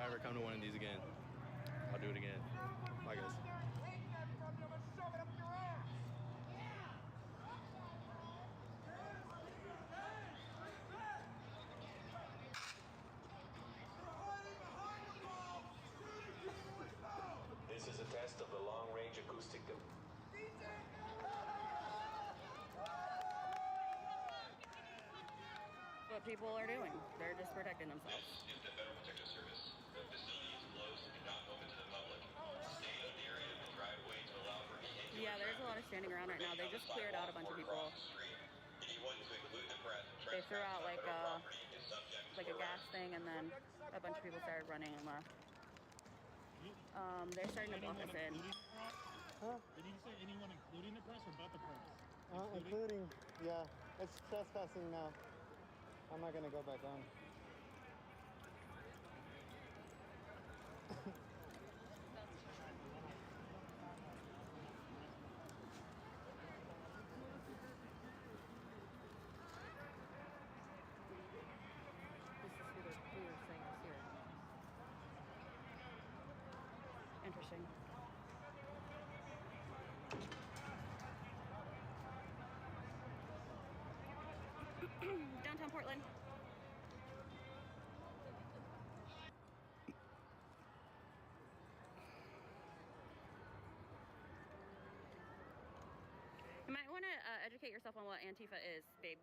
ever come to one of these again, I'll do it again. Bye, guys. This is a test of the long-range acoustic. What people are doing. They're just protecting themselves. This is the Federal Protective Service. The facility is closed and not open to the public. Stay out of the area of the driveway to allow for vehicular Yeah, there's a lot of standing around right now. They just cleared out a bunch of people. Anyone to include the press They threw out like a gas arrest. thing, and then a bunch of people started running and left. They're starting to block us in. Huh? Did you say anyone including the press or but the press? Including, yeah. It's trespassing now. I'm not gonna go back on. This is who they're saying is here. Interesting. Downtown Portland. You might want to educate yourself on what Antifa is, babes.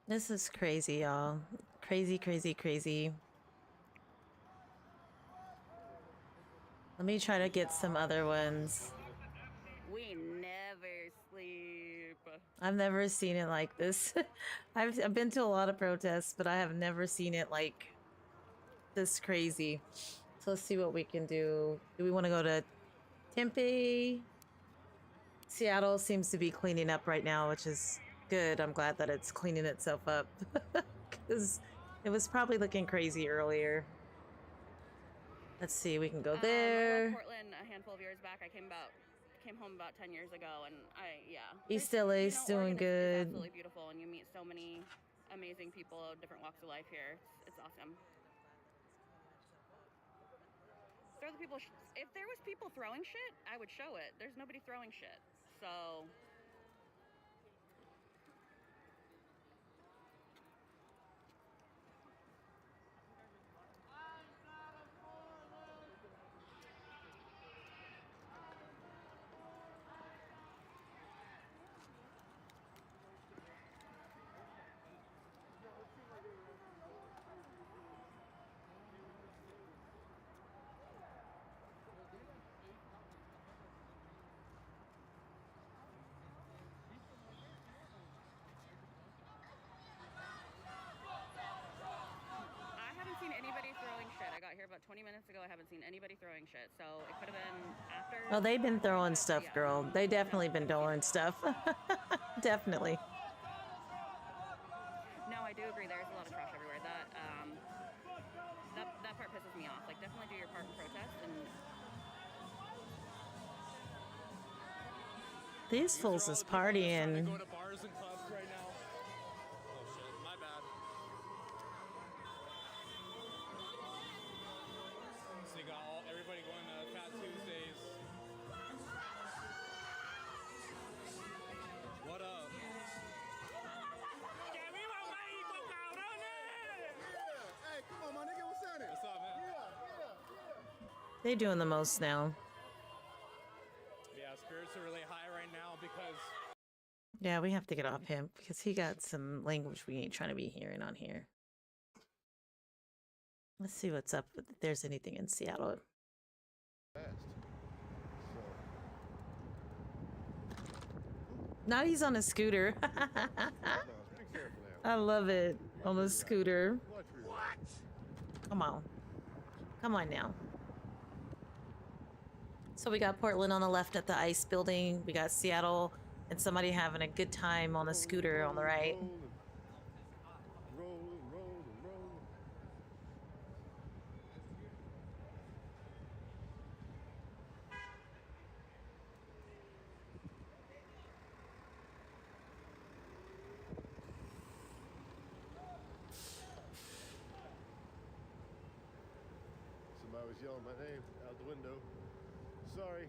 This is crazy, y'all. Crazy, crazy, crazy. Let me try to get some other ones. We never sleep. I've never seen it like this. I've been to a lot of protests, but I have never seen it like this crazy. So let's see what we can do. Do we want to go to Tempe? Seattle seems to be cleaning up right now, which is good. I'm glad that it's cleaning itself up because it was probably looking crazy earlier. Let's see, we can go there. I left Portland a handful of years back. I came home about 10 years ago, and yeah. East LA's doing Oregon good. is absolutely beautiful, and you meet so many amazing people of different walks of life here. It's awesome. Throw the people. If there was people throwing shit, I would show it. There's nobody throwing shit, so. Shit. I got here about 20 minutes ago. I haven't seen anybody throwing shit, so it could have been after. Oh, they've been throwing stuff, yeah. Girl. They definitely been throwing stuff. Definitely. No, I do agree. There's a lot of trash everywhere. That part pisses me off. Like, definitely do your part in protest. And these fools is partying. Go to bars and clubs right now. Oh shit, my bad. So you got everybody going to Fat Tuesdays. What up? Hey, come on, my nigga, what's happening? What's up, man? They doing the most now. Yeah, spirits are really high right now because. Yeah, we have to get off him because he got some language we ain't trying to be hearing on here. Let's see what's up, if there's anything in Seattle. Now he's on a scooter. I love it. On a scooter. What? Come on. Come on now. So we got Portland on the left at the ICE building. We got Seattle and somebody having a good time on a scooter on the right. was yelling my name out the window. Sorry.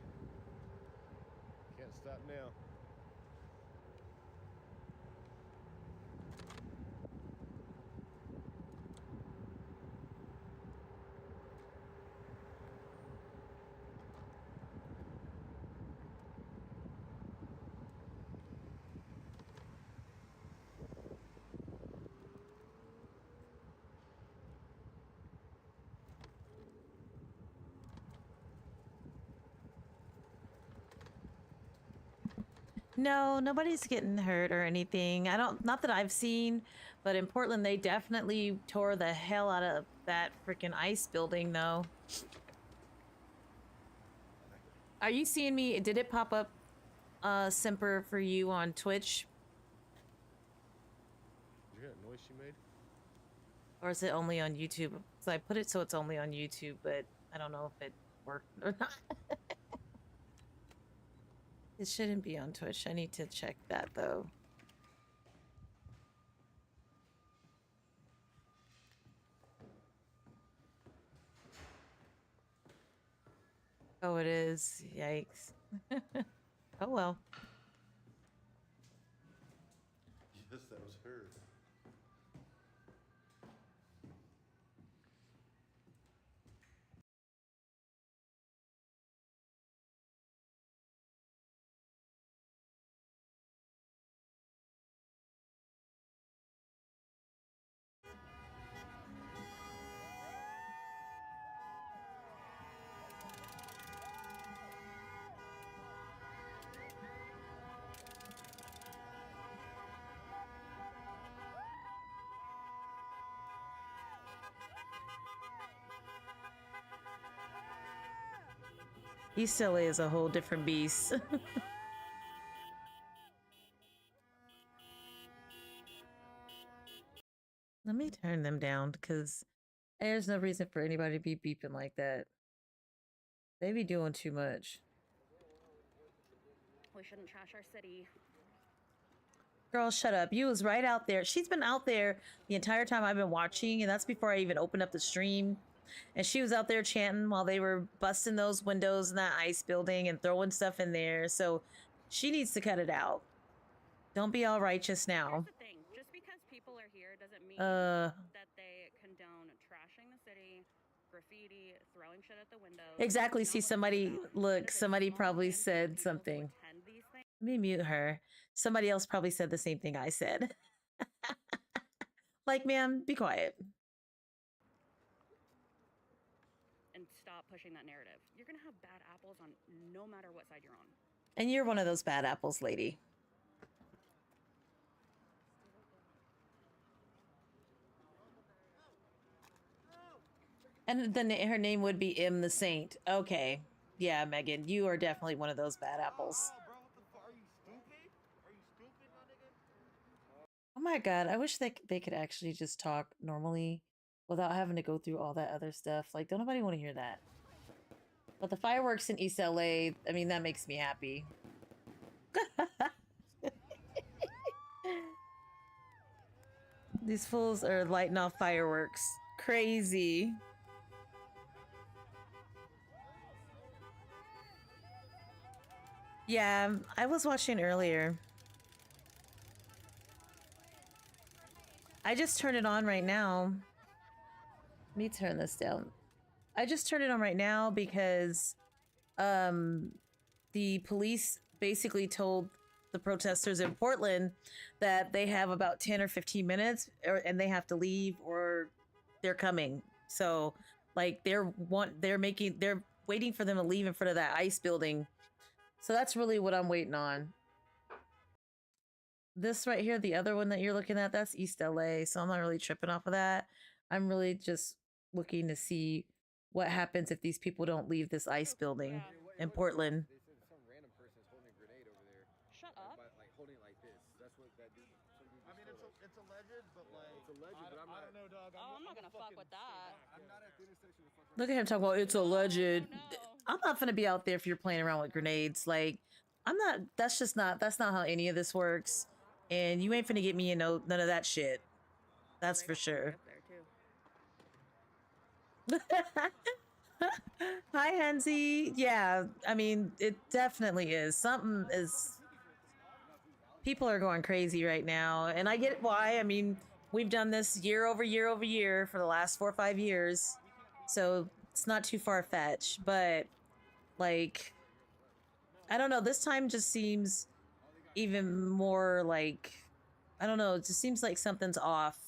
Can't stop now. No, nobody's getting hurt or anything. I don't, not that I've seen, but in Portland, they definitely tore the hell out of that freaking ice building, though. Are you seeing me? Did it pop up, Simper, for you on Twitch? Did you hear that noise she made? Or is it only on YouTube? So I put it so it's only on YouTube, but I don't know if it worked or not. It shouldn't be on Twitch. I need to check that, though. Oh, it is. Yikes. Oh, well. Yes, that was her. East LA is a whole different beast. Let me turn them down because there's no reason for anybody to be beeping like that. They be doing too much. We shouldn't trash our city. Girl, shut up. You was right out there. She's been out there the entire time I've been watching, and that's before I even opened up the stream. And she was out there chanting while they were busting those windows in that ice building and throwing stuff in there. So she needs to cut it out. Don't be all righteous now. Here's the thing. Just because people are here doesn't mean that they condone trashing the city, graffiti, throwing shit at the windows. Exactly. That's See, not what somebody, it's about. look, It's somebody small probably handful of said people who something. attend these things. Let me mute her. Somebody else probably said the same thing I said. Like, ma'am, be quiet. And stop pushing that narrative. You're going to have bad apples on no matter what side you're on. And you're one of those bad apples, lady. And then her name would be M the Saint. Okay. Yeah, Megan, you are definitely one of those bad apples. Oh my god, I wish they could actually just talk normally without having to go through all that other stuff. Like, don't nobody want to hear that. But the fireworks in East LA, I mean, that makes me happy. These fools are lighting off fireworks. Crazy. Yeah, I was watching earlier. I just turned it on right now. Let me turn this down. I just turned it on right now because the police basically told the protesters in Portland that they have about 10 or 15 minutes and they have to leave or they're coming. So like they're waiting for them to leave in front of that ice building. So that's really what I'm waiting on. This right here, the other one that you're looking at, that's East LA. So I'm not really tripping off of that. I'm really just looking to see what happens if these people don't leave this ice building in Portland. They said some random person is holding a grenade over there. Shut up. Like holding it like this. That's what that dude. I mean, it's alleged, but like, It's alleged, but I'm I not. don't know, dog. Oh, I'm not gonna fuck with that. I'm not at the intersection of fucking. Look at him talking about it's alleged. No. I'm not gonna be out there if you're playing around with grenades. Like, I'm not. That's not how any of this works. And you ain't finna get me in none of that shit. That's for sure. Up there too. Hi, Hensie. Yeah, I mean, it definitely is. Something is. People are going crazy right now, and I get why. I mean, we've done this year over year over year for the last 4 or 5 years, so it's not too far fetched. But like, I don't know. This time just seems even more like, I don't know. It just seems like something's off.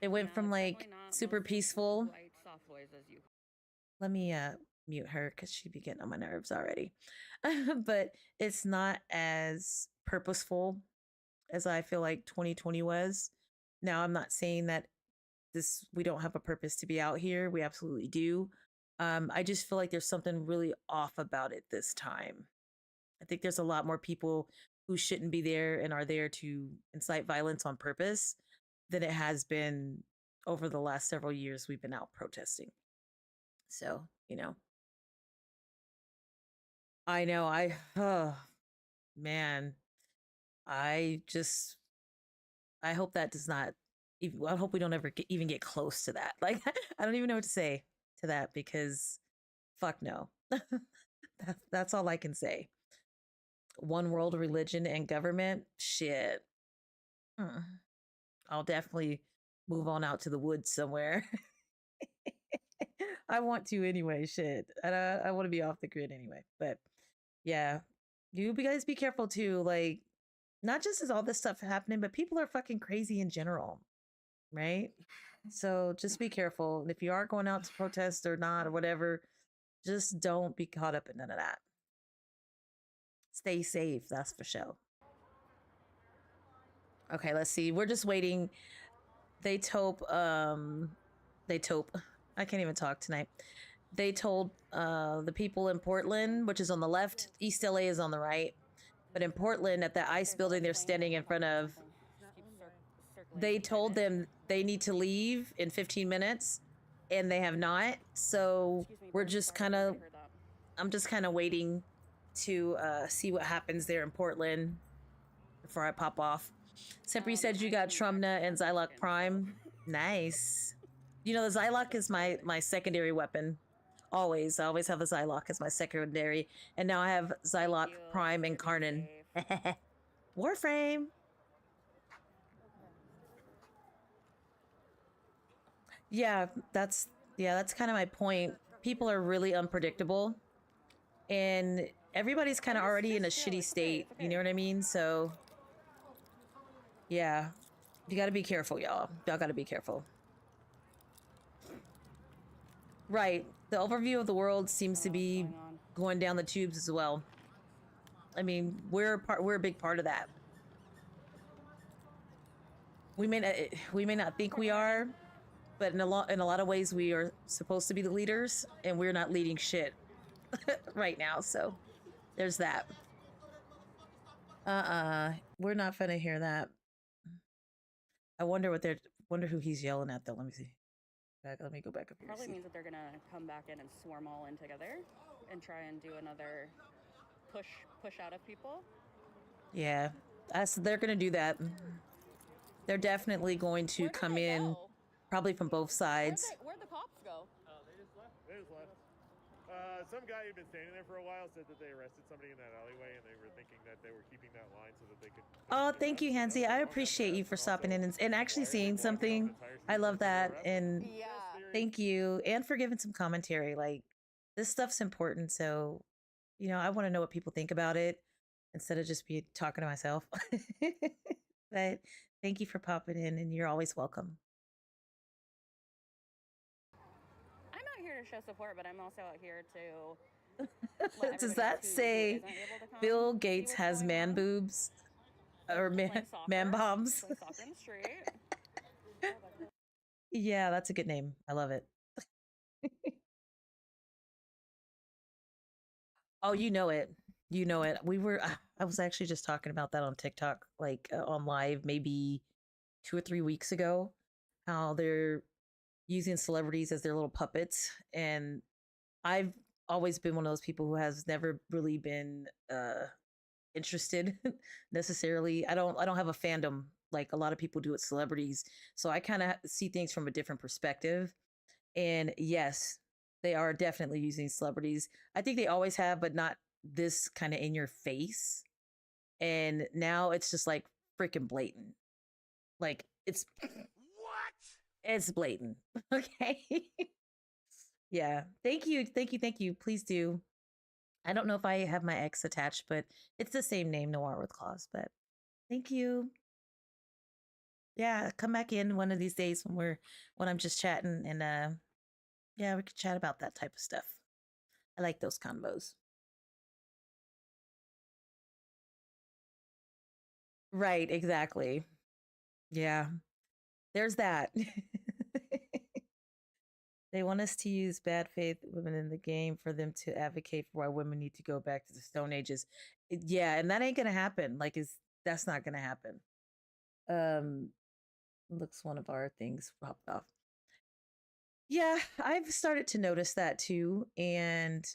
It went Yeah, from it's like definitely not super mostly peaceful. white soft boys as you Let me mute her because she'd be getting on my nerves already. But it's not as purposeful as I feel like 2020 was. Now, I'm not saying that this we don't have a purpose to be out here. We absolutely do. I just feel like there's something really off about it this time. I think there's a lot more people who shouldn't be there and are there to incite violence on purpose than it has been over the last several years we've been out protesting. So, I know oh man, I just I hope that does not I hope we don't ever even get close to that. Like I don't even know what to say to that because fuck no. That's all I can say. One world religion and government, shit. I'll definitely move on out to the woods somewhere. I want to anyway, shit. And I want to be off the grid anyway. But yeah, you guys be careful too. Like, not just is all this stuff happening, but people are fucking crazy in general, right? So just be careful. And if you are going out to protest or not or whatever, just don't be caught up in none of that. Stay safe, that's for sure. Okay, let's see. We're just waiting. They told I can't even talk tonight. They told the people in Portland, which is on the left, East LA is on the right. But in Portland, at the ICE building they're standing in front of, they told them they need to leave in 15 minutes, and they have not. So we're just kind of, I'm just kind of waiting to see what happens there in Portland before I pop off. Sempre said you got Trumna and Zylock Prime. Nice. You know, the Zylock is my secondary weapon. Always. I always have the Zylock as my secondary. And now I have Zylock Prime and Karnan. Warframe. Yeah, that's kind of my point. People are really unpredictable. And everybody's kind of already in a shitty state. You know what I mean? So yeah. You got to be careful, y'all. Y'all got to be careful. Right. The overview of the world seems to be going down the tubes as well. I mean, we're a big part of that. We may not think we are, but in a lot of ways we are supposed to be the leaders, and we're not leading shit right now. So there's that. We're not gonna hear that. I wonder who he's yelling at though. Let me see. Let me go back up here. Probably means that they're gonna come back in and swarm all in together and try and do another push out of people. Yeah, they're gonna do that. They're definitely going to come in, probably from both sides. Where'd the cops go? They just left. Some guy who'd been standing there for a while said that they arrested somebody in that alleyway, and they were thinking that they were keeping that line so that they could. Oh, thank you, Hansi. I appreciate you for stopping in and actually seeing something. I love that, and thank you, and for giving some commentary. Like, this stuff's important, so I want to know what people think about it instead of just be talking to myself. But thank you for popping in, and you're always welcome. I'm out here to show support, but I'm also out here to. Does that say Bill Gates has man boobs or man bombs? Yeah, that's a good name. I love it. Oh, you know it. You know it. I was actually just talking about that on TikTok, like on live maybe 2 or 3 weeks ago, how they're using celebrities as their little puppets. And I've always been one of those people who has never really been interested necessarily. I don't have a fandom like a lot of people do with celebrities. So I kind of see things from a different perspective. And yes, they are definitely using celebrities. I think they always have, but not this kind of in your face. And now it's just like freaking blatant. Like it's it's blatant. Okay. Yeah. Thank you. Thank you. Thank you. Please do. I don't know if I have my ex attached, but it's the same name, Noir with Claws. But thank you. Yeah, come back in one of these days when I'm just chatting and yeah, we could chat about that type of stuff. I like those combos. Right, exactly. Yeah. There's that. They want us to use bad faith women in the game for them to advocate for why women need to go back to the Stone Ages. Yeah, and that ain't gonna happen. Like, that's not gonna happen. Looks one of our things popped off. Yeah, I've started to notice that too, and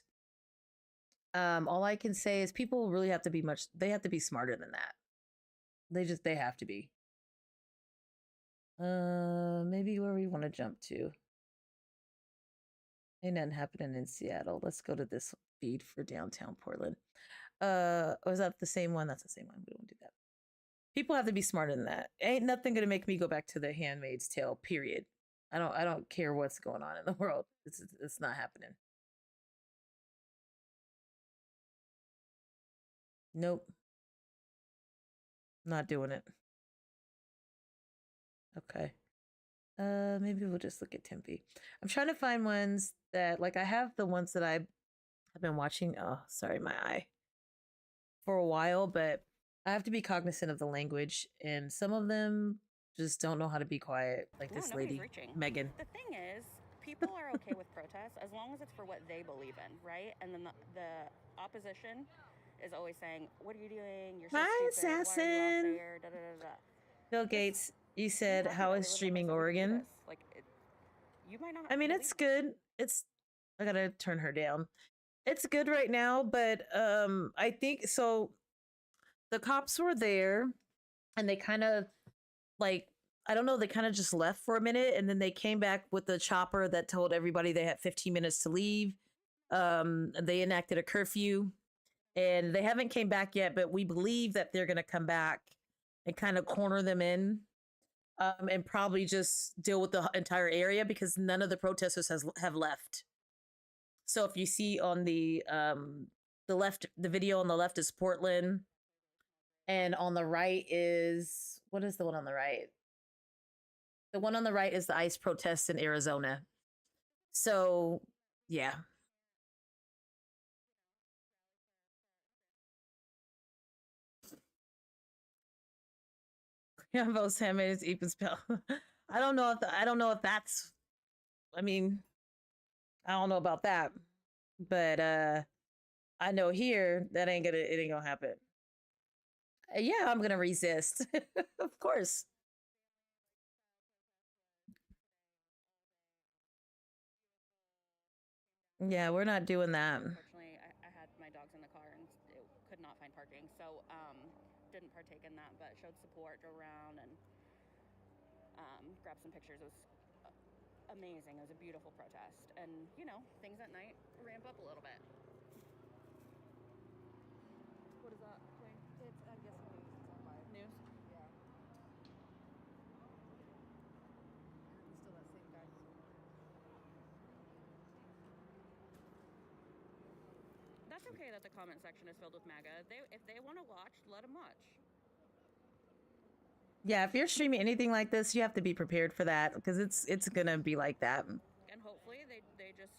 all I can say is people really have to be they have to be smarter than that. They have to be. Maybe where we want to jump to. Ain't nothing happening in Seattle. Let's go to this feed for downtown Portland. Was that the same one? That's the same one. We don't do that. People have to be smarter than that. Ain't nothing gonna make me go back to the Handmaid's Tale, period. I don't care what's going on in the world. It's not happening. Nope. Not doing it. Okay. Maybe we'll just look at Tempe. I'm trying to find ones that, like, I have the ones that I've been watching. Oh, sorry, my eye. For a while, but I have to be cognizant of the language, and some of them just don't know how to be quiet, like this lady, Megan. The thing is, people are okay with protests as long as it's for what they believe in, right? And then the opposition is always saying, "What are you doing? You're so stupid. Assassin. Why are you out there?" Da, da, da, da. Bill Gates, you said, "How is streaming Oregon?" Like, you might not. I mean, it's good. I gotta turn her down. It's good right now, but I think so. The cops were there, and they kind of, like, I don't know, they kind of just left for a minute, and then they came back with the chopper that told everybody they had 15 minutes to leave. They enacted a curfew, and they haven't came back yet, but we believe that they're gonna come back and kind of corner them in, and probably just deal with the entire area because none of the protesters have left. So if you see on the left, the video on the left is Portland, and on the right is, what is the one on the right? The one on the right is the ICE protests in Arizona. So yeah. Yeah, both Handmaid's Ethan's spell. I don't know if that's, I mean, I don't know about that, but I know here that it ain't gonna happen. Yeah, I'm gonna resist. Of course. Yeah, we're not doing that. Unfortunately, I had my dogs in the car and could not find parking, so didn't partake in that, but showed support, drove around, and grabbed some pictures. It was amazing. It was a beautiful protest, and things at night ramp up a little bit. What is that playing? It's, I'm guessing news. It's on live. News? Yeah. It's still that same guy. That's okay that the comment section is filled with MAGA. If they want to watch, let them watch. Yeah, if you're streaming anything like this, you have to be prepared for that because it's gonna be like that. And hopefully they just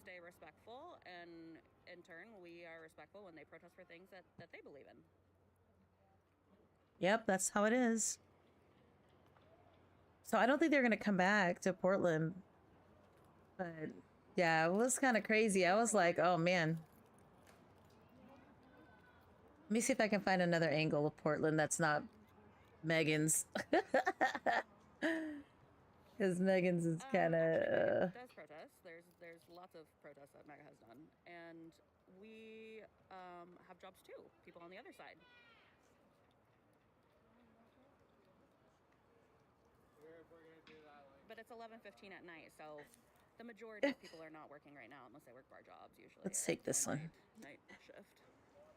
stay respectful, and in turn we are respectful when they protest for things that they believe in. Yep, that's how it is. So I don't think they're gonna come back to Portland. But yeah, it was kind of crazy. I was like, oh man. Let me see if I can find another angle of Portland that's not Megan's. Because Megan's is kind of does protest. There's lots of protests that MAGA has done, and we have jobs too. People on the other side. But it's 11:15 at night, so The majority of people are not working right now unless they work bar jobs usually. Let's or take do a this one. Night shift.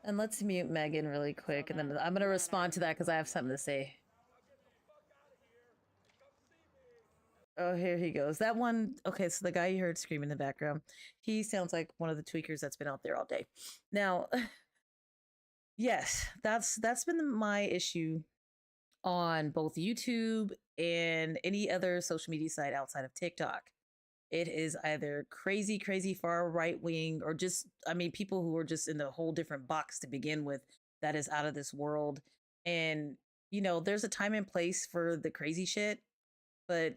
And let's mute Megan really quick, and then I'm gonna respond to that because I have something to say. Oh, here he goes. That one. Okay, so the guy you heard screaming in the background, he sounds like one of the tweakers that's been out there all day. Now, yes, that's been my issue on both YouTube and any other social media site outside of TikTok. It is either crazy, crazy far right wing, or just, I mean, people who are just in a whole different box to begin with that is out of this world. And, you know, there's a time and place for the crazy shit, but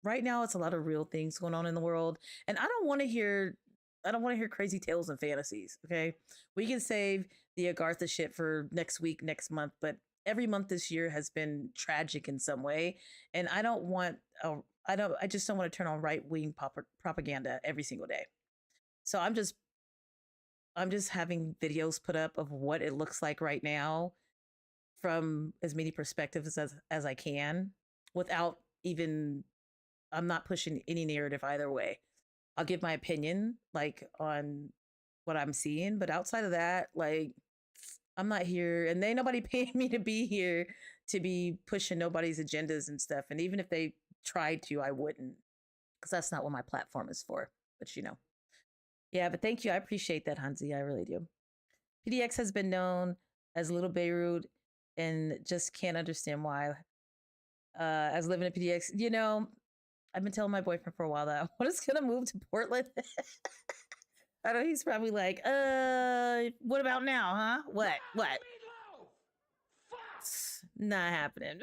right now it's a lot of real things going on in the world. And I don't want to hear crazy tales and fantasies. Okay. We can save the Agartha shit for next week, next month, but every month this year has been tragic in some way. And I just don't want to turn on right-wing propaganda every single day. So I'm just having videos put up of what it looks like right now from as many perspectives as I can without even, I'm not pushing any narrative either way. I'll give my opinion like on what I'm seeing, but outside of that, like, I'm not here, and ain't nobody paying me to be here to be pushing nobody's agendas and stuff. And even if they tried to, I wouldn't, because that's not what my platform is for. But you know, yeah. But thank you, I appreciate that, Hansi. I really do. PDX has been known as Little Beirut, and just can't understand why. As living in PDX, you know, I've been telling my boyfriend for a while that I was gonna move to Portland. I know he's probably like, what about now, huh? What? Not happening.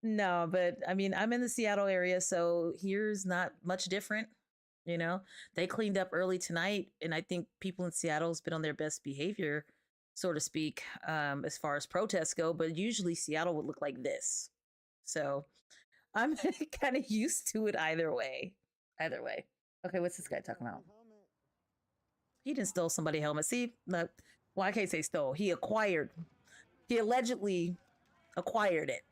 No, but I mean, I'm in the Seattle area, so here's not much different. You know, they cleaned up early tonight, and I think people in Seattle's been on their best behavior, so to speak, as far as protests go. But usually Seattle would look like this. So I'm kind of used to it either way. Either way. Okay, what's this guy talking about? He didn't steal somebody's helmet. See, no, well, I can't say stole. He allegedly acquired it.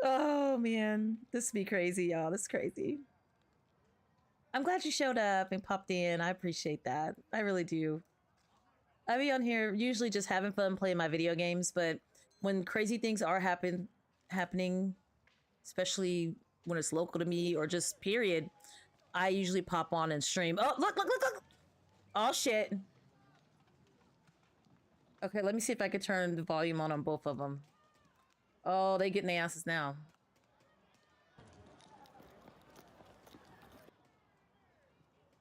Oh man, this be crazy, y'all. This is crazy. I'm glad you showed up and popped in. I appreciate that. I really do. I be on here usually just having fun playing my video games, but when crazy things are happening, especially when it's local to me or just period, I usually pop on and stream. Oh, look. Oh, shit. Okay, let me see if I could turn the volume on both of them. Oh, they getting their asses now.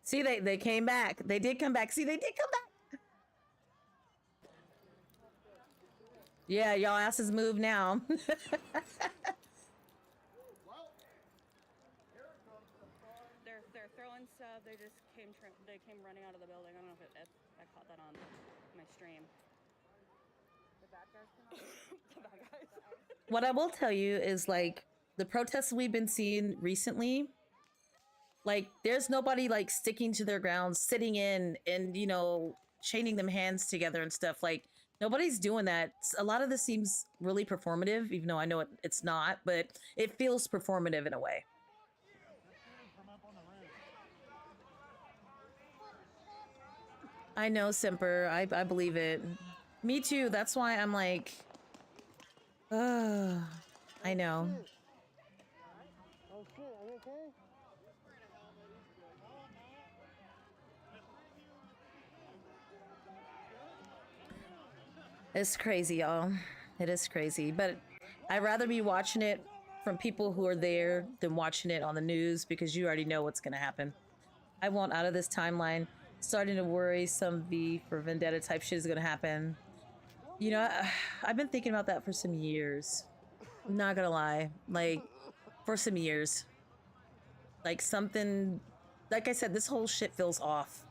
See, they came back. They did come back. See, they did come back. Yeah, y'all asses move now. They're throwing stuff. They just came running out of the building. I don't know if I caught that on my stream. The bad guys came out? The bad guys. What I will tell you is, like, the protests we've been seeing recently, like, there's nobody, like, sticking to their grounds, sitting in and, you know, chaining them hands together and stuff. Like, nobody's doing that. A lot of this seems really performative, even though I know it's not, but it feels performative in a way. I know, Simper. I believe it. Me too. That's why I'm like, I know. Oh shit, are you okay? It's crazy, y'all. It is crazy. But I'd rather be watching it from people who are there than watching it on the news, because you already know what's going to happen. I want out of this timeline. Starting to worry some V for Vendetta type shit is going to happen. You know, I've been thinking about that for some years. I'm not going to lie. Like, for some years. Like, something... Like I said, this whole shit feels off.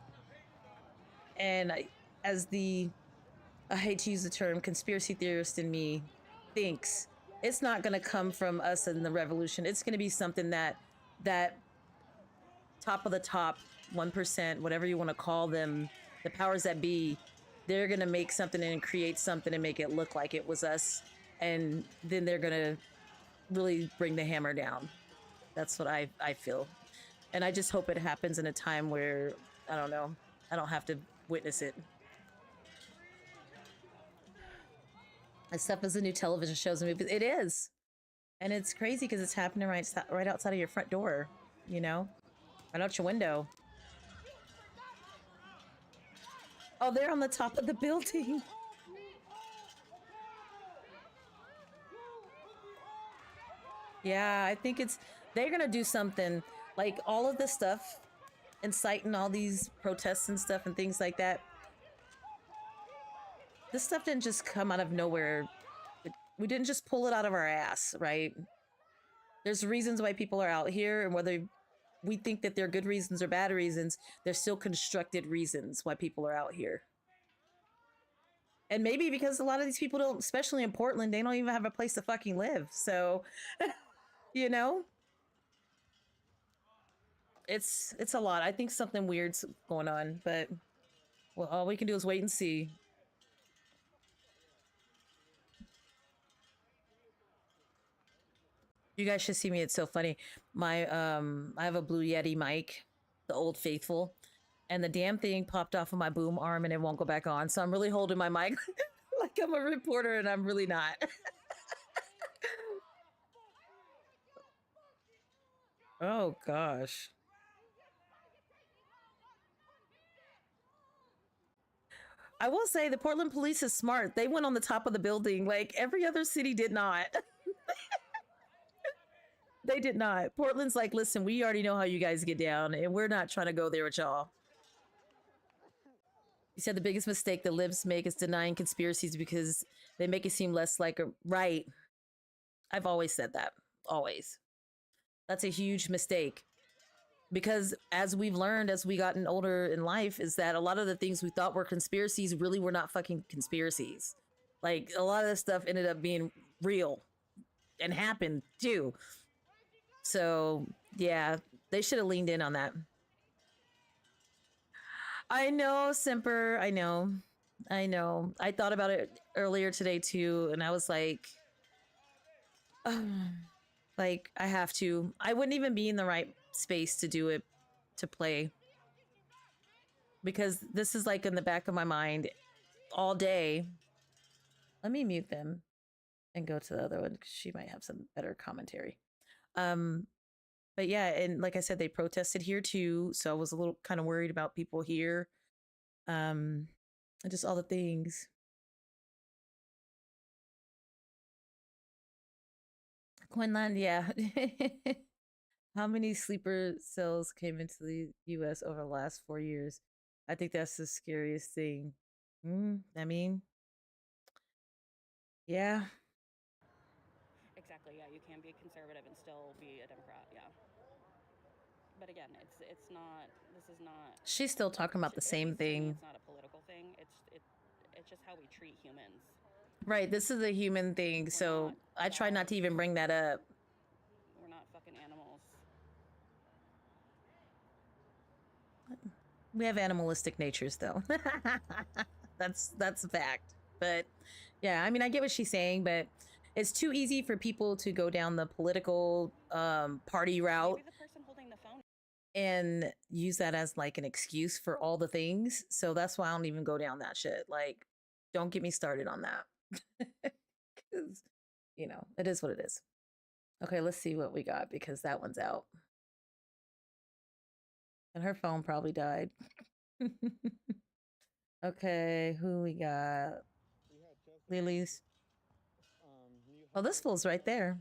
And I hate to use the term, conspiracy theorist in me thinks it's not going to come from us in the revolution. It's going to be something that top of the top 1%, whatever you want to call them, the powers that be, they're going to make something and create something and make it look like it was us. And then they're going to really bring the hammer down. That's what I feel. And I just hope it happens in a time where, I don't know, I don't have to witness it. This stuff is the new television shows and movies. It is. And it's crazy because it's happening right outside of your front door, you know? Right out your window. Oh, they're on the top of the building. Yeah, I think they're gonna do something like all of this stuff, inciting all these protests and stuff and things like that. This stuff didn't just come out of nowhere. We didn't just pull it out of our ass, right? There's reasons why people are out here, and whether we think that they're good reasons or bad reasons, they're still constructed reasons why people are out here. And maybe because a lot of these people don't, especially in Portland, they don't even have a place to fucking live. So, you know, it's a lot. I think something weird's going on, but well, all we can do is wait and see. You guys should see me. It's so funny. I have a Blue Yeti mic, the Old Faithful, and the damn thing popped off of my boom arm and it won't go back on. So I'm really holding my mic like I'm a reporter and I'm really not. Oh gosh. I will say the Portland police is smart. They went on the top of the building like every other city did not. They did not. Portland's like, listen, we already know how you guys get down, and we're not trying to go there with y'all. You said the biggest mistake the libs make is denying conspiracies because they make it seem less like a right. I've always said that. Always. That's a huge mistake. Because as we've learned as we gotten older in life is that a lot of the things we thought were conspiracies really were not fucking conspiracies. Like a lot of this stuff ended up being real and happened too. So, yeah, they should have leaned in on that. I know, Semper. I know. I thought about it earlier today, too, and I was like, I have to. I wouldn't even be in the right space to do it, to play. Because this is like in the back of my mind all day. Let me mute them and go to the other one because she might have some better commentary. But yeah, and like I said, they protested here too, so I was a little kind of worried about people here. And just all the things. Quinlan, yeah. How many sleeper cells came into the US over the last 4 years? I think that's the scariest thing. I mean, yeah. Exactly. Yeah, you can be conservative and still be a Democrat. Yeah. But again, it's not. This is not. She's still talking about the same thing. It's not a political thing. It's just how we treat humans. Right. This is a human thing, so I try not to even bring that up. We're not fucking animals. We have animalistic natures, though. That's a fact. But yeah, I mean, I get what she's saying, but it's too easy for people to go down the political party route. Maybe the person holding the phone and use that as like an excuse for all the things. So that's why I don't even go down that shit. Like, don't get me started on that. Because, you know, it is what it is. Okay, let's see what we got because that one's out. And her phone probably died. Okay, who we got? Lily's. Oh, this fool's right there.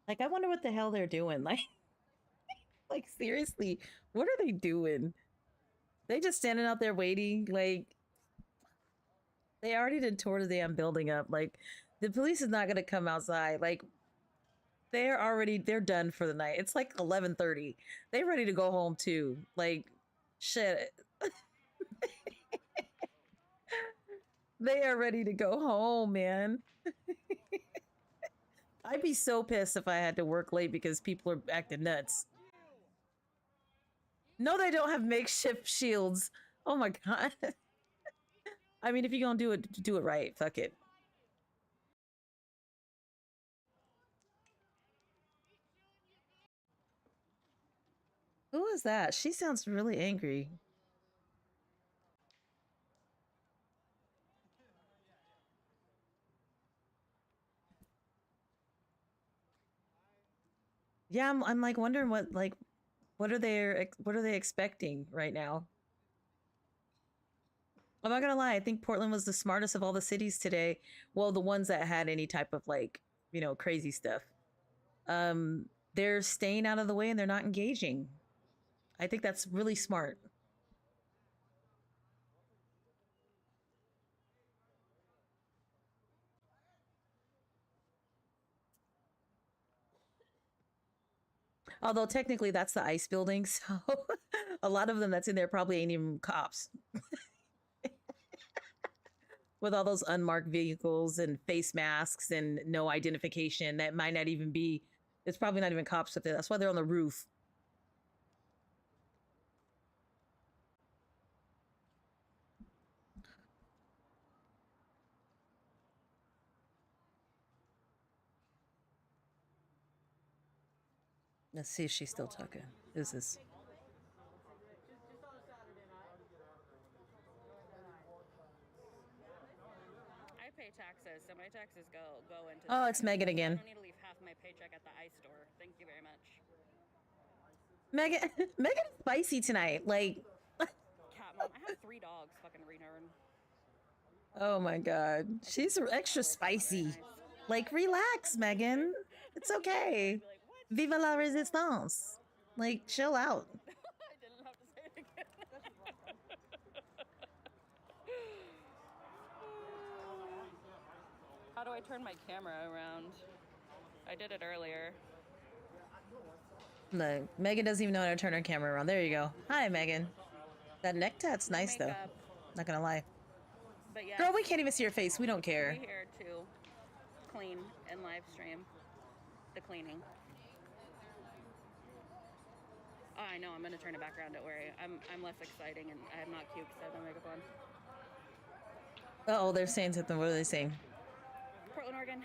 Like, I wonder what the hell they're doing. Like, Like, seriously, what are they doing? They just standing out there waiting. Like, they already did tore the damn building up. Like, the police is not gonna come outside. Like, they're done for the night. It's like 11:30. They're ready to go home too. Like, shit. They are ready to go home, man. I'd be so pissed if I had to work late because people are acting nuts. No, they don't have makeshift shields. Oh my god. I mean, if you're gonna do it right. Fuck it. Who is that? She sounds really angry. Yeah, I'm like wondering what are they expecting right now? I'm not gonna lie, I think Portland was the smartest of all the cities today. Well, the ones that had any type of like, crazy stuff. They're staying out of the way and they're not engaging. I think that's really smart. Although technically that's the ICE building, so a lot of them that's in there probably ain't even cops. With all those unmarked vehicles and face masks and no identification, that might not even be, it's probably not even cops up there. That's why they're on the roof. Let's see if she's still talking. Who's this? I pay taxes, so my taxes go into. Oh, it's Megan again. I don't need to leave half my paycheck at the ICE store. Thank you very much. Megan's spicy tonight. Like, Cat mom, I have 3 dogs. Fucking return. oh my god, she's extra spicy. Like, relax, Megan. It's okay. Viva la resistance. Like, chill out. I didn't have to say it again. How do I turn my camera around? I did it earlier. Look, Megan doesn't even know how to turn her camera around. There you go. Hi, Megan. That neck tat's nice, though. Makeup. Not gonna lie. But yeah, Girl, we can't even see your face. We don't care. we're here to clean and live stream the cleaning. Oh, I know. I'm gonna turn it back around. Don't worry. I'm less exciting and I'm not cute because I have no makeup on. Uh oh, they're saying something. What are they saying? Portland, Oregon.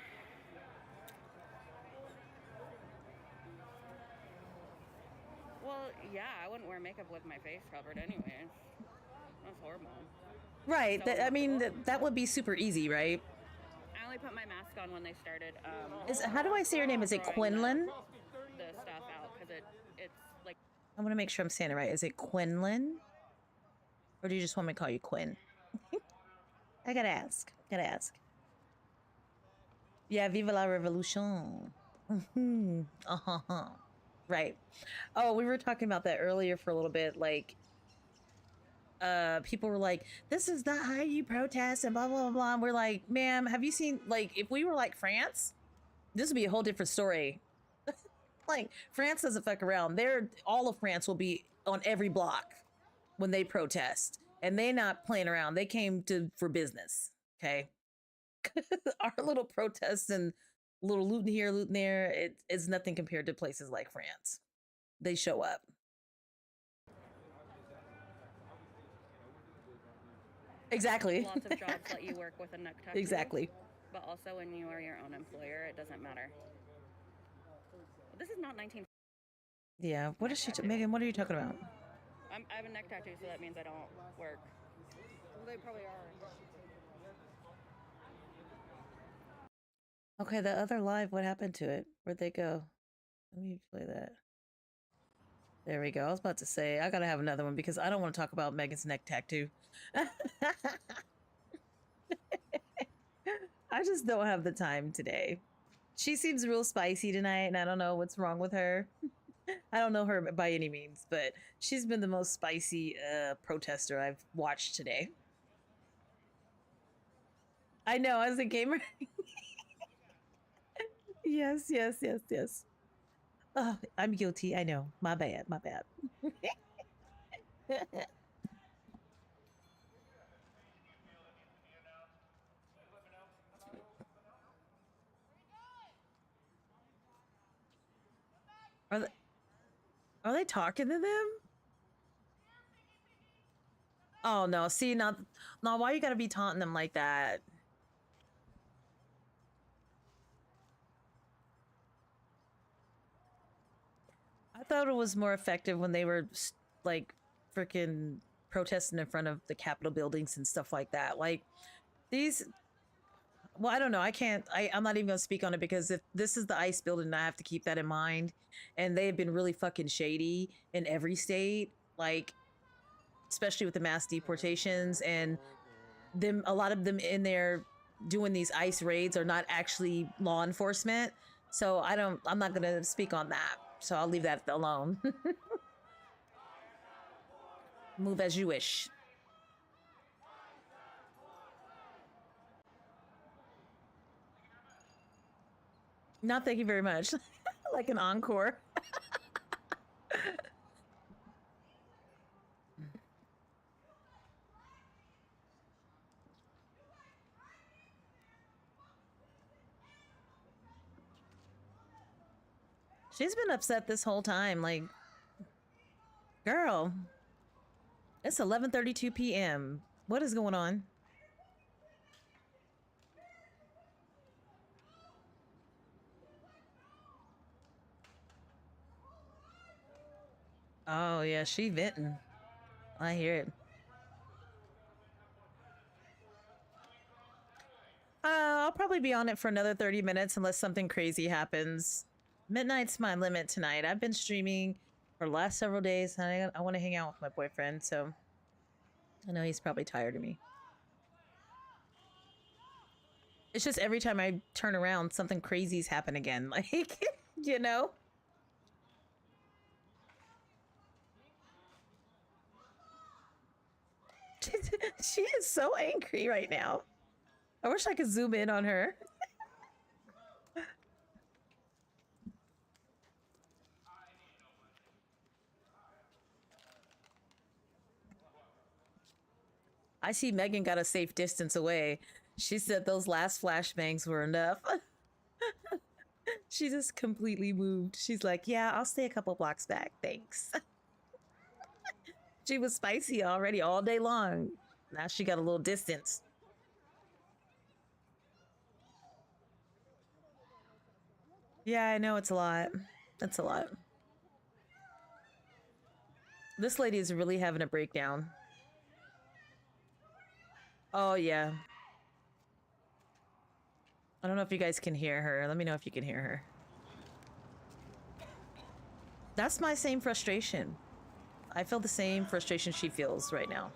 Well, yeah, I wouldn't wear makeup with my face covered anyways. That's horrible. Right. So I mean, that would be super easy, right? I only put my mask on when they started. How do I say your name? Is it Quinlan? The stuff out because it's like. I want to make sure I'm saying it right. Is it Quinlan? Or do you just want me to call you Quinn? I gotta ask. Yeah, viva la revolution. Right. Oh, we were talking about that earlier for a little bit. Like, people were like, this is not how you protest and blah, blah, blah, blah. And we're like, ma'am, have you seen, like, if we were like France, this would be a whole different story. Like, France doesn't fuck around. All of France will be on every block when they protest. And they're not playing around. They came for business, okay? Our little protests and little looting here, looting there, it's nothing compared to places like France. They show up. Exactly. Lots of jobs let you work with a neck tattoo. Exactly. But also when you are your own employer, it doesn't matter. This is not 19. Yeah. What is she? Megan, what are you talking about? I have a neck tattoo, so that means I don't work. Well, they probably are. Okay, the other live, what happened to it? Where'd they go? Let me play that. There we go. I was about to say, I gotta have another one because I don't want to talk about Megan's neck tattoo. I just don't have the time today. She seems real spicy tonight, and I don't know what's wrong with her. I don't know her by any means, but she's been the most spicy protester I've watched today. I know, as a gamer. Yes, yes, yes, yes. Oh, I'm guilty. I know. My bad. My bad. Are they, are they talking to them? Oh no! See, now, why you gotta be taunting them like that? I thought it was more effective when they were like freaking protesting in front of the Capitol buildings and stuff like that. Like these. Well, I don't know. I'm not even gonna speak on it because if this is the ICE building, I have to keep that in mind. And they have been really fucking shady in every state, like especially with the mass deportations and them. A lot of them in there doing these ICE raids are not actually law enforcement. So I'm not gonna speak on that. So I'll leave that alone. Move as you wish. No, thank you very much. Like an encore. She's been upset this whole time. Like, girl, it's 11:32 p.m. What is going on? Oh yeah, she venting. I hear it. I'll probably be on it for another 30 minutes unless something crazy happens. Midnight's my limit tonight. I've been streaming for the last several days and I want to hang out with my boyfriend, so I know he's probably tired of me. It's just every time I turn around, something crazy's happen again. Like, you know? She is so angry right now. I wish I could zoom in on her. I see Megan got a safe distance away. She said those last flashbangs were enough. She just completely moved. She's like, yeah, I'll stay a couple blocks back. Thanks. She was spicy already all day long. Now she got a little distance. Yeah, I know it's a lot. That's a lot. This lady is really having a breakdown. Oh, yeah. I don't know if you guys can hear her. Let me know if you can hear her. That's my same frustration. I feel the same frustration she feels right now.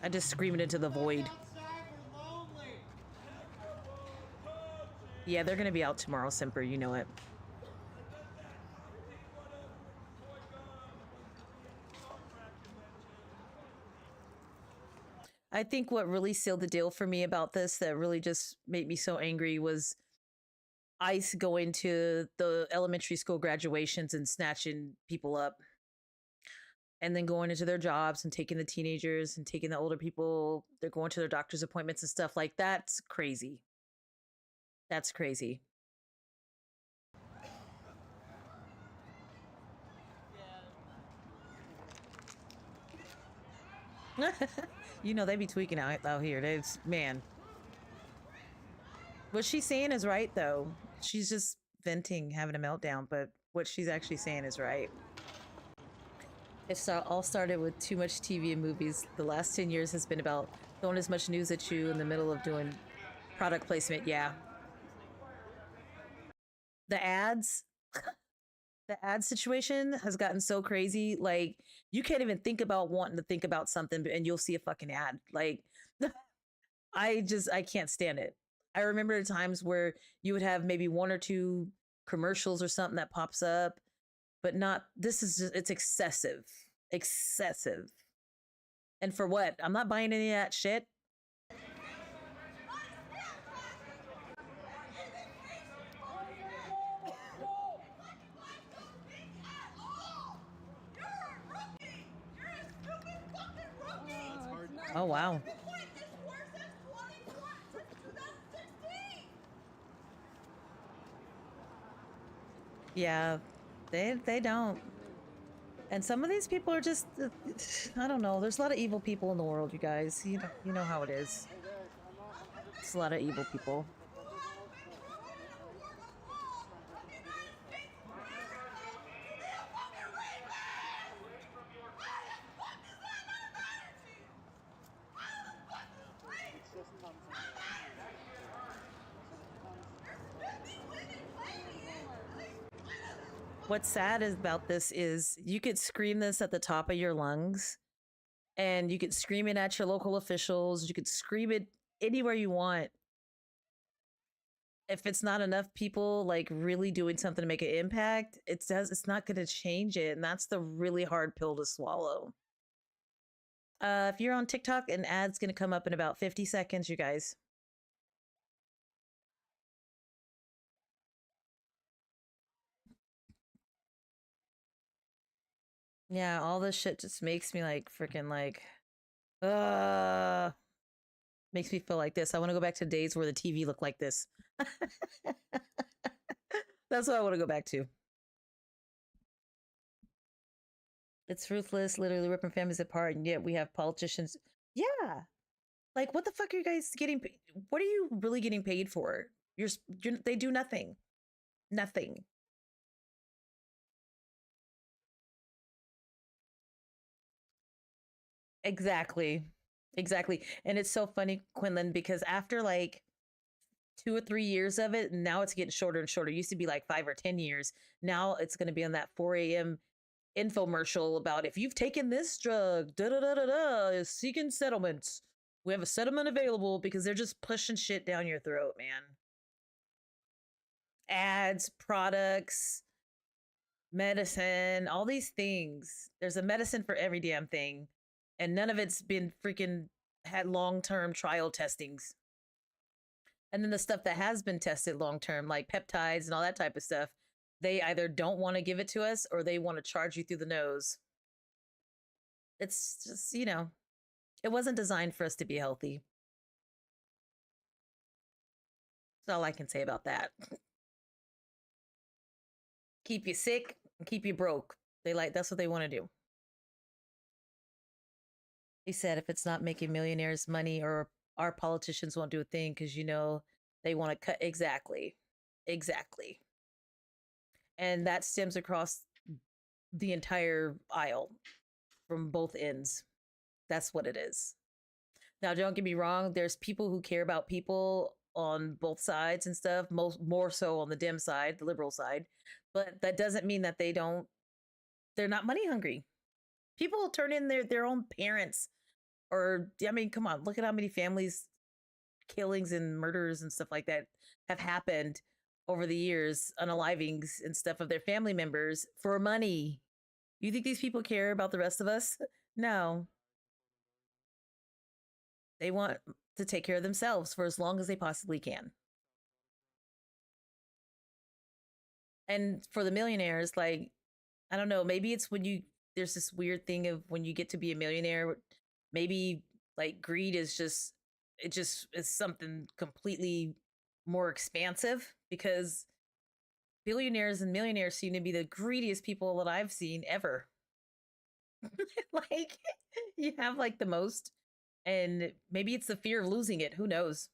I just scream it into the void. Yeah, they're gonna be out tomorrow, Simper. You know it. I think what really sealed the deal for me about this, that really just made me so angry, was ICE going to the elementary school graduations and snatching people up. And then going into their jobs and taking the teenagers and taking the older people. They're going to their doctor's appointments and stuff like that. That's crazy. That's crazy. You know, they be tweaking out here. There's, man. What she's saying is right, though. She's just venting, having a meltdown, but what she's actually saying is right. It all started with too much TV and movies. The last 10 years has been about throwing as much news at you in the middle of doing product placement. Yeah. The ads, the ad situation has gotten so crazy. Like, you can't even think about wanting to think about something and you'll see a fucking ad. Like, I can't stand it. I remember times where you would have maybe one or two commercials or something that pops up but not, this is just, it's excessive. Excessive. And for what? I'm not buying any of that shit. Oh, wow. Yeah, they don't. And some of these people are just, I don't know. There's a lot of evil people in the world, you guys. You know how it is. It's a lot of evil people. What's sad about this is you could scream this at the top of your lungs, and you could scream it at your local officials. You could scream it anywhere you want. If it's not enough people like really doing something to make an impact, it's not going to change it, and that's the really hard pill to swallow. If you're on TikTok, an ad's going to come up in about 50 seconds, you guys. Yeah, all this shit just makes me like freaking like, makes me feel like this. I want to go back to days where the TV looked like this. That's what I want to go back to. It's ruthless, literally ripping families apart, and yet we have politicians. Yeah, like what the fuck are you guys getting? What are you really getting paid for? They do nothing, nothing. Exactly. Exactly. And it's so funny, Quinlan, because after like 2 or 3 years of it, now it's getting shorter and shorter. It used to be like 5 or 10 years. Now it's going to be on that 4 a.m. infomercial about if you've taken this drug, is seeking settlements. We have a settlement available, because they're just pushing shit down your throat, man. Ads, products, medicine, all these things. There's a medicine for every damn thing. And none of it's been freaking had long-term trial testings. And then the stuff that has been tested long-term, like peptides and all that type of stuff, they either don't want to give it to us or they want to charge you through the nose. It's just, it wasn't designed for us to be healthy. That's all I can say about that. Keep you sick and keep you broke. That's what they want to do. He said if it's not making millionaires money, or our politicians won't do a thing because, they want to cut. Exactly. And that stems across the entire aisle from both ends. That's what it is. Now, don't get me wrong. There's people who care about people on both sides and stuff, more so on the Dem side, the liberal side. But that doesn't mean that they're not money hungry. People turn in their own parents, or, come on, look at how many families, killings and murders and stuff like that have happened over the years, unalivings and stuff of their family members for money. You think these people care about the rest of us? No. They want to take care of themselves for as long as they possibly can. And for the millionaires, like, I don't know, maybe it's there's this weird thing of when you get to be a millionaire, maybe like greed is just is something completely more expansive, because billionaires and millionaires seem to be the greediest people that I've seen ever. Like, you have like the most, and maybe it's the fear of losing it. Who knows?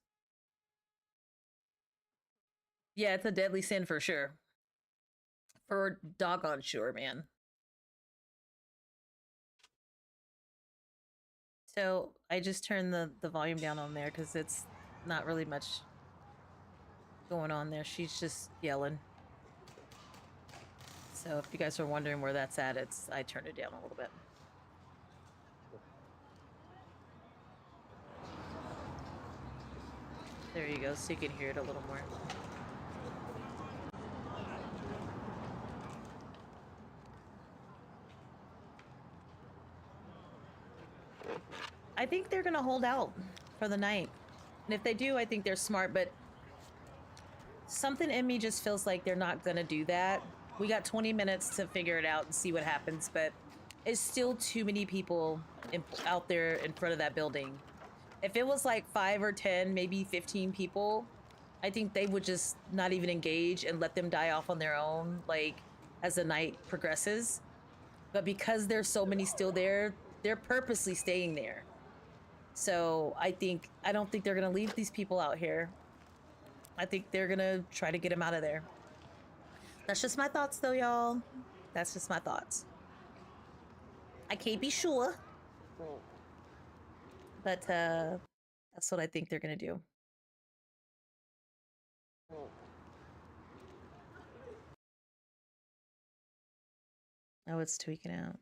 Yeah, it's a deadly sin for sure. For doggone sure, man. So I just turned the volume down on there because it's not really much going on there. She's just yelling. So if you guys are wondering where that's at, I turned it down a little bit. There you go, so you can hear it a little more. think they're gonna hold out for the night. And if they do, I think they're smart, but something in me just feels like they're not gonna do that. We got 20 minutes to figure it out and see what happens, but it's still too many people out there in front of that building. If it was like 5 or 10, maybe 15 people, I think they would just not even engage and let them die off on their own, like, as the night progresses. But because there's so many still there, they're purposely staying there. So I don't think they're gonna leave these people out here. I think they're gonna try to get them out of there. That's just my thoughts though, y'all. That's just my thoughts. I can't be sure. But that's what I think they're gonna do. Oh, it's tweaking out.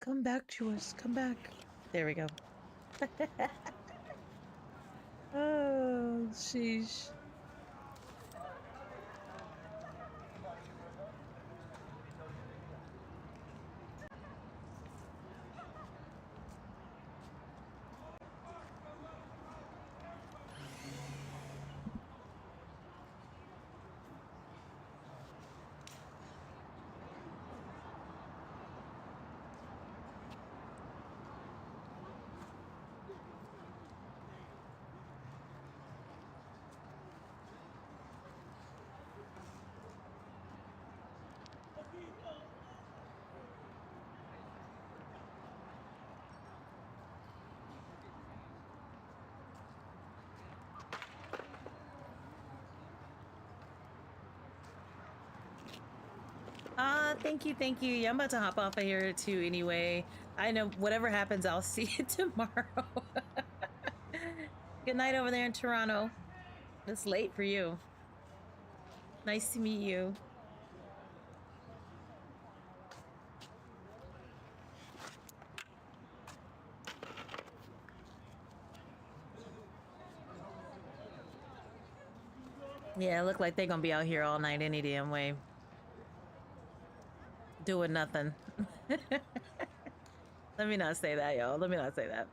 Come back to us. Come back. There we go. Oh, sheesh. Thank you. Yeah, I'm about to hop off of here too anyway. I know whatever happens, I'll see you tomorrow. Good night over there in Toronto. It's late for you. Nice to meet you. Yeah, it look like they're gonna be out here all night any damn way. Doing nothing. Let me not say that, y'all. Let me not say that.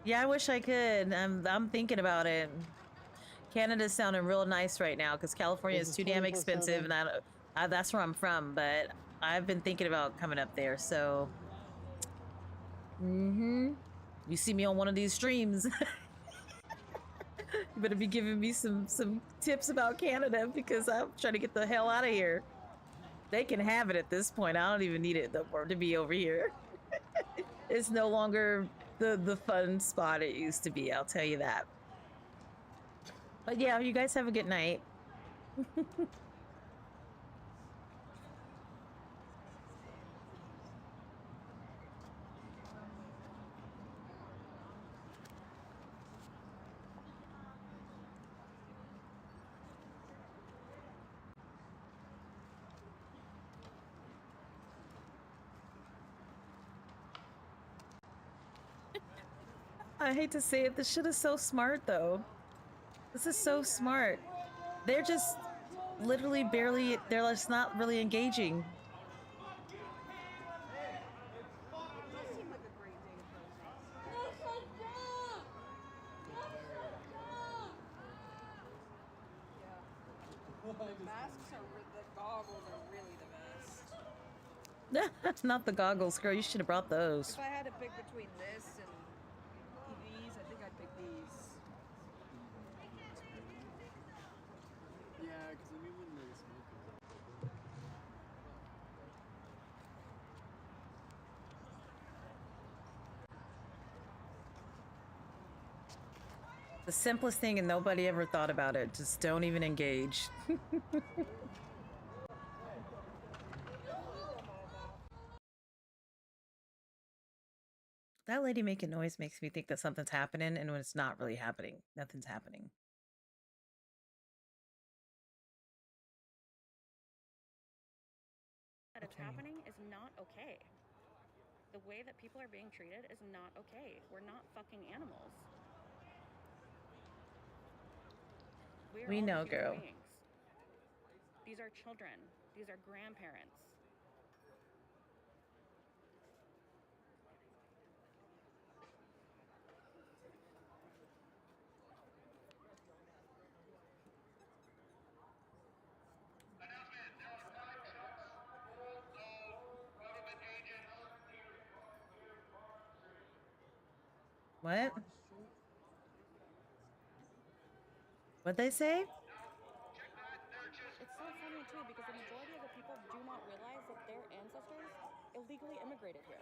Yeah, I wish I could. I'm thinking about it. Canada's sounding real nice right now because California is too damn expensive, and that's where I'm from. But I've been thinking about coming up there. So, you see me on one of these streams. You better be giving me some tips about Canada because I'm trying to get the hell out of here. They can have it at this point. I don't even need it to be over here. It's no longer the fun spot it used to be, I'll tell you that. But yeah, you guys have a good night. I hate to say it, this shit is so smart though. This is so smart. They're just literally barely, they're just not really engaging. Not the goggles, girl. You should have brought those. If I had to pick between this and these, I think I'd pick these. Yeah, because then we wouldn't really smoke it. The simplest thing and nobody ever thought about it. Just don't even engage. That lady making noise makes me think that something's happening, and when it's not really happening, nothing's happening. That it's happening is not okay. The way that people are being treated is not okay. We're not fucking animals. We all know, human girl. beings. These are children. These are grandparents. What? What'd they say? It's so funny too because the majority of the people do not realize that their ancestors illegally immigrated here.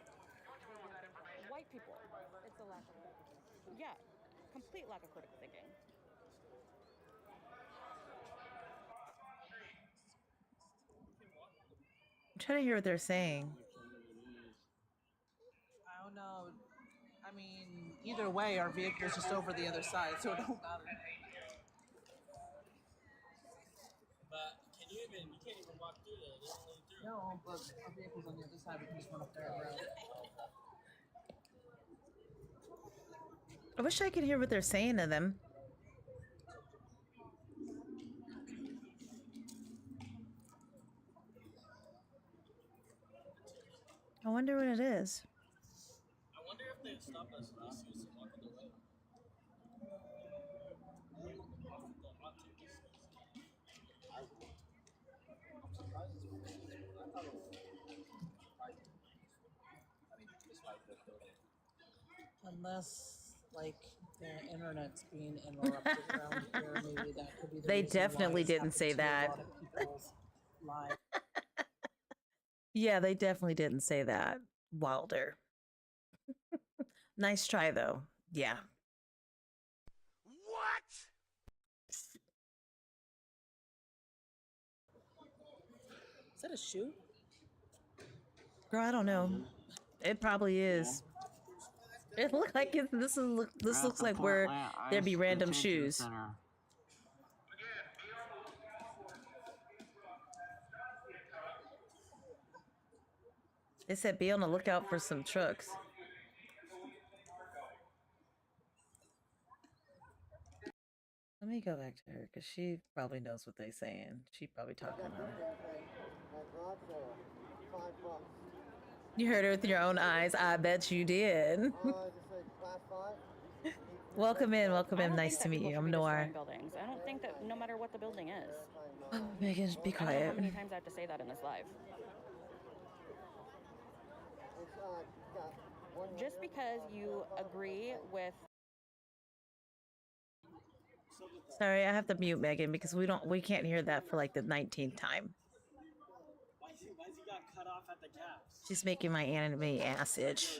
White people. It's a lack of, yeah, complete lack of critical thinking. I'm trying to hear what they're saying. I don't know. I mean, either way, our vehicle's just over the other side, so it don't matter. But you can't even walk through there. They don't let you through. No, but our vehicle's on the other side. We can just run up there and around. I wish I could hear what they're saying to them. I wonder what it is. I wonder if they stop us and they see us walking away. Unless, like, the internet's being interrupted around here, maybe that could be the They reason why definitely it's didn't say happened to a that. lot of people's lives. Yeah, they definitely didn't say that. Wilder. Nice try, though. Yeah. What? Is that a shoe? Girl, I don't know. It probably is. It looked like it, this looks like where there'd be random shoes. They said be on the lookout for some trucks. Let me go back to her because she probably knows what they're saying. She probably talking about it. You heard it with your own eyes. I bet you did. Welcome in, welcome in. Nice to meet you. I'm Noir. Buildings. I don't think that no matter what the building is. Oh, Megan, be I don't know quiet. how many times I have to say that in this live. Just because you agree with. Sorry, I have to mute Megan because we can't hear that for like the 19th time. Why's he got cut off at the caps? She's making my anime ass itch.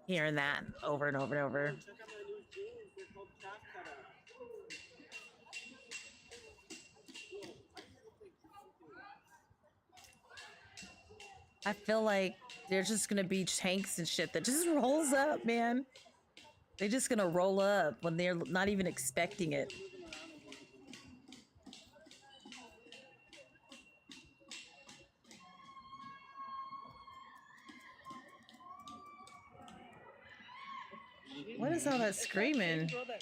Hearing that over and over and over. Check out my new jeans. They're called calf cutout. I feel like there's just gonna be tanks and shit that just rolls up, man. They're just gonna roll up when they're not even expecting it. What is all that screaming? Girl that like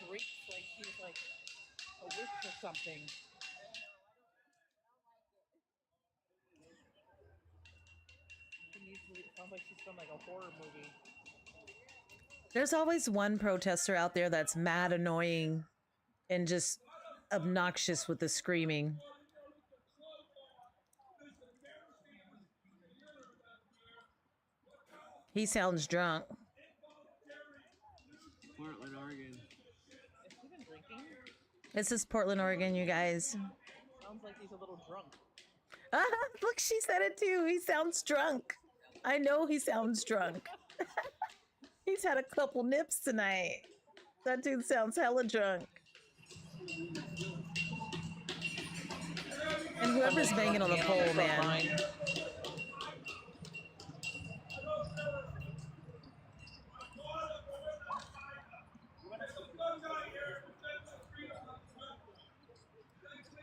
shrieks like she's like a witch or something. It sounds like she's from like a horror movie. There's always one protester out there that's mad annoying and just obnoxious with the screaming. He sounds drunk. Portland, Oregon. Is he been drinking? This is Portland, Oregon, you guys. Sounds like he's a little drunk. Ah, look, she said it too. He sounds drunk. I know he sounds drunk. He's had a couple nips tonight. That dude sounds hella drunk. And whoever's banging on the pole, man.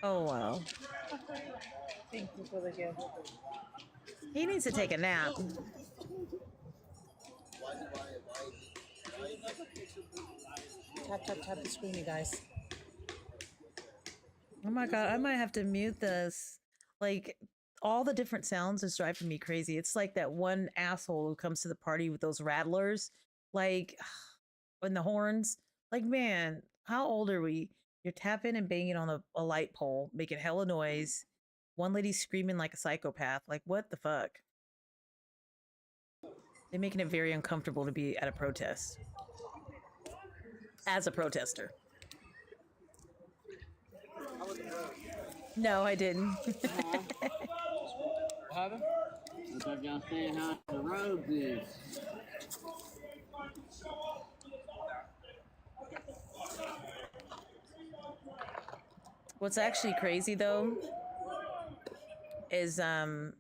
Oh, wow. Thank you for the gift. He needs to take a nap. Tap the screen, you guys. Oh my god, I might have to mute this. Like all the different sounds is driving me crazy. It's like that one asshole who comes to the party with those rattlers, like, and the horns. Like, man, how old are we? You're tapping and banging on a light pole, making hella noise. One lady screaming like a psychopath. Like, what the fuck? They're making it very uncomfortable to be at a protest. As a protester. No, I didn't. What happened? I thought y'all saying how the roads is. What's actually crazy though is a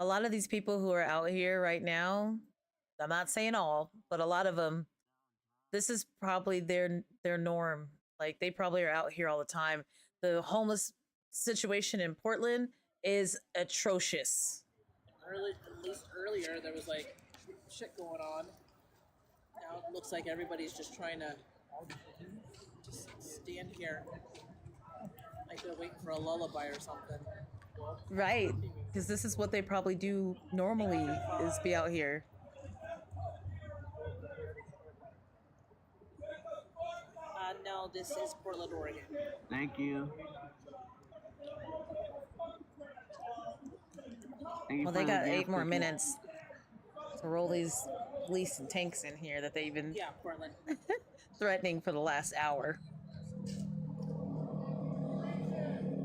lot of these people who are out here right now, I'm not saying all, but a lot of them, this is probably their norm. Like they probably are out here all the time. The homeless situation in Portland is atrocious. At least earlier, there was like shit going on. Now it looks like everybody's just trying to just stand here. Like they're waiting for a lullaby or something. Right. Because this is what they probably do normally, is be out here. No, this is Portland, Oregon. Thank you. Well, they got 8 more minutes to roll these police and tanks in here that they've been Portland. threatening for the last hour.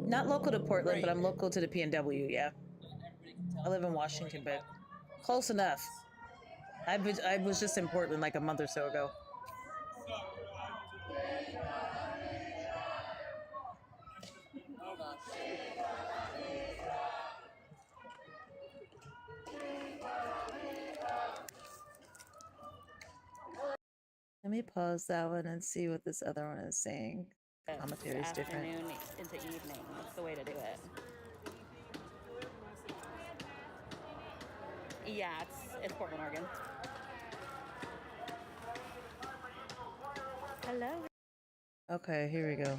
Not local to Portland, but I'm local to the PNW, yeah. I live in Washington, but close enough. I was just in Portland like a month or so ago. Hold on. Let me pause that one and see what this other one is saying. Commentary is different. Afternoon into evening. That's the way to do it. Yeah, it's Portland, Oregon. Hello. Okay, here we go.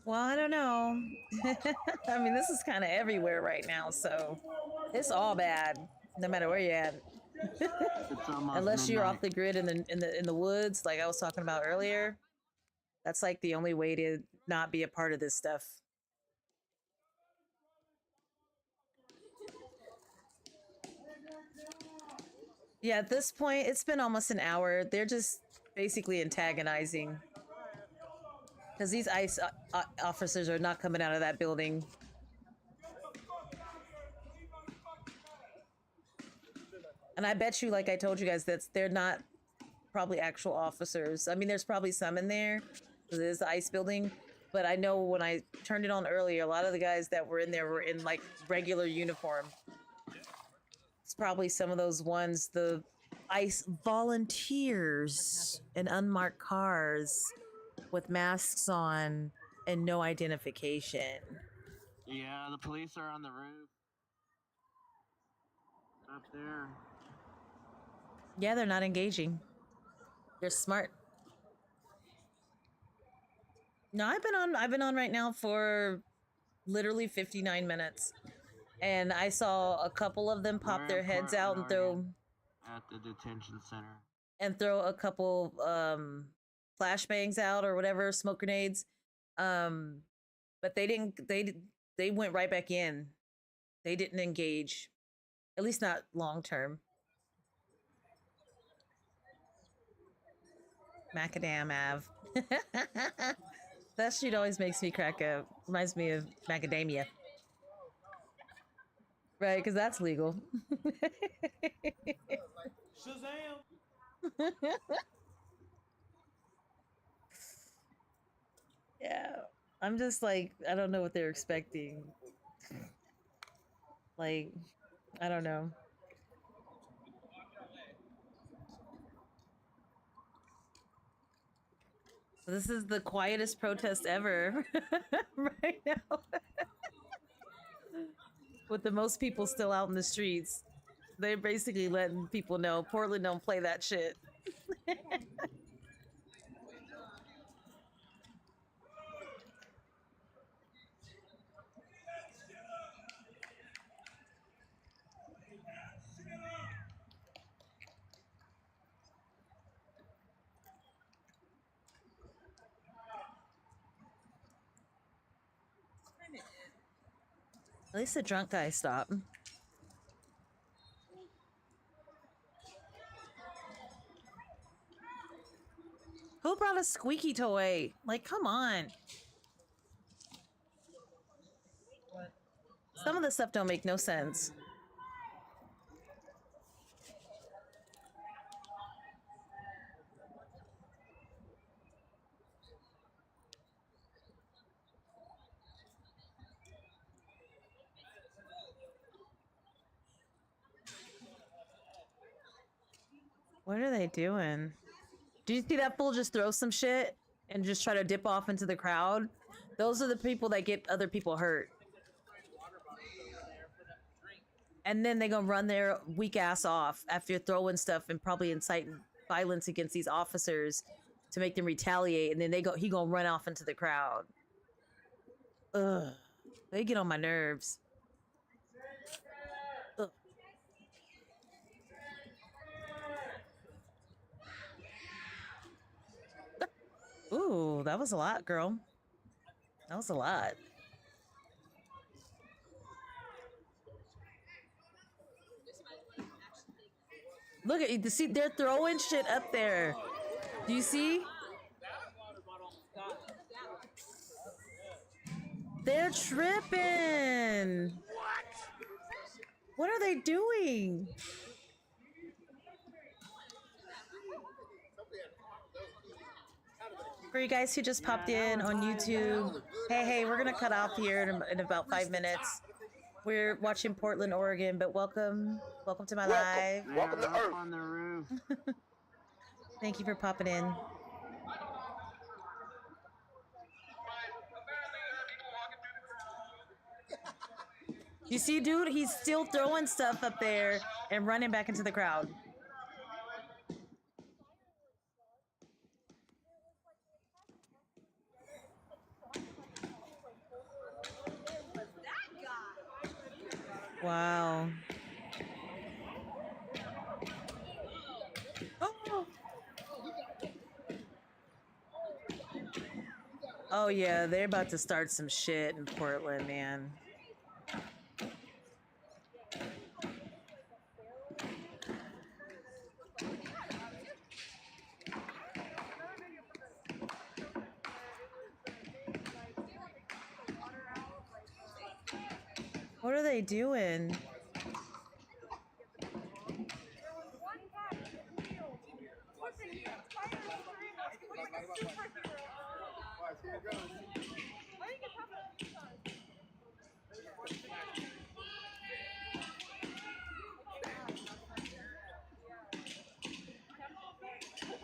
Well, I don't know. I mean, this is kind of everywhere right now, so it's all bad, no matter where you're at. Unless you're off the grid in the woods, like I was talking about earlier. That's like the only way to not be a part of this stuff. Yeah, at this point, it's been almost an hour. They're just basically antagonizing. Because these ICE officers are not coming out of that building. And I bet you, like I told you guys, that they're not probably actual officers. I mean, there's probably some in there, because it is the ICE building. But I know when I turned it on earlier, a lot of the guys that were in there were in, like, regular uniform. It's probably some of those ones, the ICE volunteers in unmarked cars with masks on and no identification. Yeah, the police are on the roof. Up there. Yeah, they're not engaging. They're smart. No, I've been on right now for literally 59 minutes. And I saw a couple of them pop their heads out and throw at the detention center. And throw a couple flashbangs out or whatever, smoke grenades. But they went right back in. They didn't engage. At least not long term. Macadam Ave. That shit always makes me crack up. Reminds me of macadamia. Right, because that's legal. Shazam! Yeah, I'm just like, I don't know what they're expecting. Like, I don't know. This is the quietest protest ever right now. with the most people still out in the streets. They're basically letting people know Portland don't play that shit. At least the drunk guy stopped. Who brought a squeaky toy? Like, come on. Some of the stuff don't make no sense. What are they doing? Did you see that fool just throw some shit and just try to dip off into the crowd? Those are the people that get other people hurt. And then they gonna run their weak ass off after throwing stuff and probably inciting violence against these officers to make them retaliate. And then he gonna run off into the crowd. Ugh, they get on my nerves. Ugh. Ooh, that was a lot, girl. That was a lot. Look at you. See, they're throwing shit up there. Do you see? They're tripping. What are they doing? For you guys who just popped in on YouTube, hey, we're gonna cut off here in about 5 minutes. We're watching Portland, Oregon, but welcome to my live. Welcome to Earth. On the roof. Thank you for popping in. You see, dude, he's still throwing stuff up there and running back into the crowd. Wow. Oh yeah, they're about to start some shit in Portland, man. What are they doing?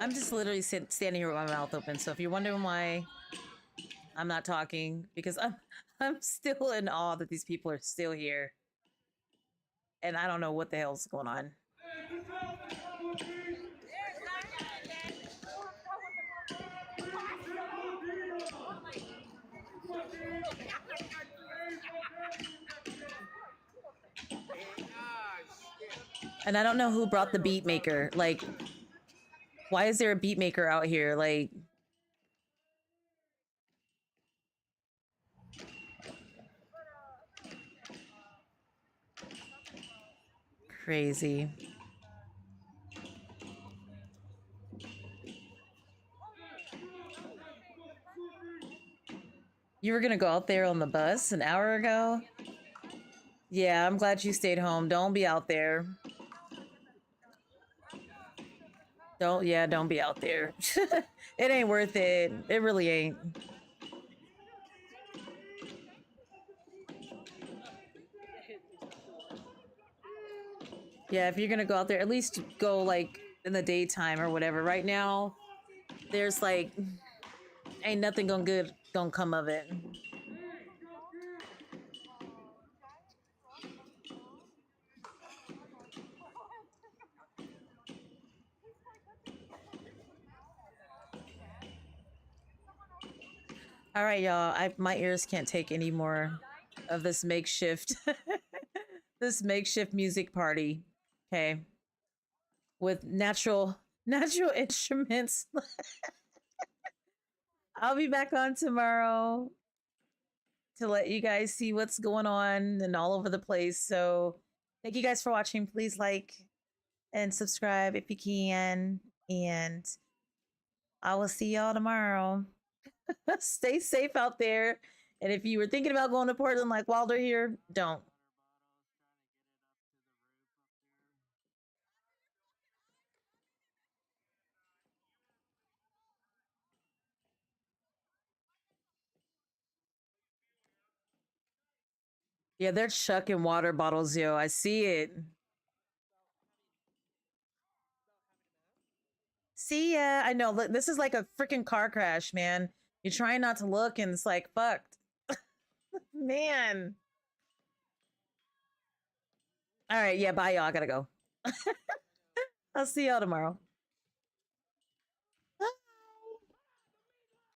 I'm just literally standing here with my mouth open. So if you're wondering why I'm not talking, because I'm still in awe that these people are still here. And I don't know what the hell's going on. And I don't know who brought the beat maker. Like, why is there a beat maker out here? Like, crazy. You were gonna go out there on the bus an hour ago? Yeah, I'm glad you stayed home. Don't be out there. Don't be out there. It ain't worth it. It really ain't. Yeah, if you're gonna go out there, at least go like in the daytime or whatever. Right now, there's like, ain't nothing gonna come of it. All right, y'all. My ears can't take any more of this makeshift this makeshift music party. Okay. With natural instruments. I'll be back on tomorrow to let you guys see what's going on and all over the place. So thank you guys for watching. Please like and subscribe if you can. And I will see y'all tomorrow. Stay safe out there. And if you were thinking about going to Portland like Wilder here, don't. Yeah, they're chucking water bottles, yo. I see it. See ya. I know. Look, this is like a freaking car crash, man. You're trying not to look, and it's like, fucked. Man. All right. Yeah, bye, y'all. I gotta go. I'll see y'all tomorrow.